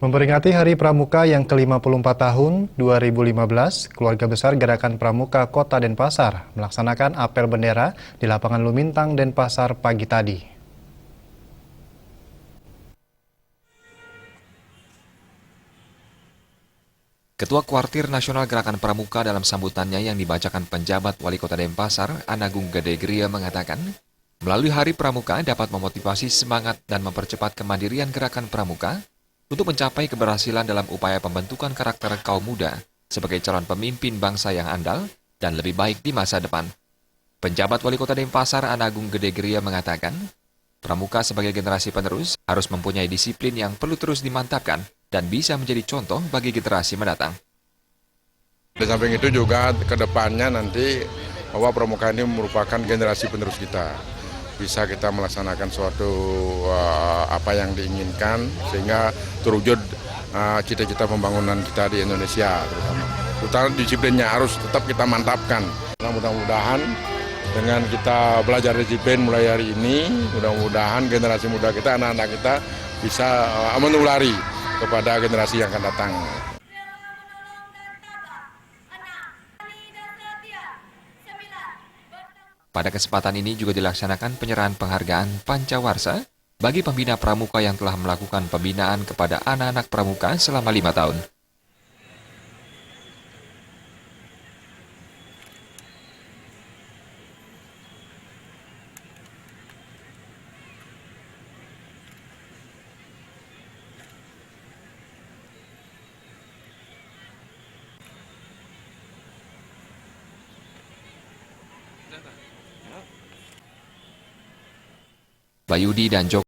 Memperingati Hari Pramuka yang ke-54 tahun 2015, keluarga besar Gerakan Pramuka Kota Denpasar melaksanakan apel bendera di lapangan Lumintang, Denpasar pagi tadi. Ketua Kuartir Nasional Gerakan Pramuka dalam sambutannya yang dibacakan penjabat Wali Kota Denpasar, Anagung Gede Gria mengatakan, melalui Hari Pramuka dapat memotivasi semangat dan mempercepat kemandirian Gerakan Pramuka untuk mencapai keberhasilan dalam upaya pembentukan karakter kaum muda sebagai calon pemimpin bangsa yang andal dan lebih baik di masa depan. Penjabat Wali Kota Denpasar, Anagung Gede Gria mengatakan, Pramuka sebagai generasi penerus harus mempunyai disiplin yang perlu terus dimantapkan dan bisa menjadi contoh bagi generasi mendatang. Di samping itu juga ke depannya nanti bahwa Pramuka ini merupakan generasi penerus kita. Bisa kita melaksanakan suatu apa yang diinginkan sehingga terwujud cita-cita pembangunan kita di Indonesia terutama disiplinnya harus tetap kita mantapkan. Nah, mudah-mudahan dengan kita belajar disiplin mulai hari ini, mudah-mudahan generasi muda kita, anak-anak kita bisa menulari kepada generasi yang akan datang. Pada kesempatan ini juga dilaksanakan penyerahan penghargaan Pancawarsa bagi pembina pramuka yang telah melakukan pembinaan kepada anak-anak pramuka selama 5 tahun. Bayudi dan Joko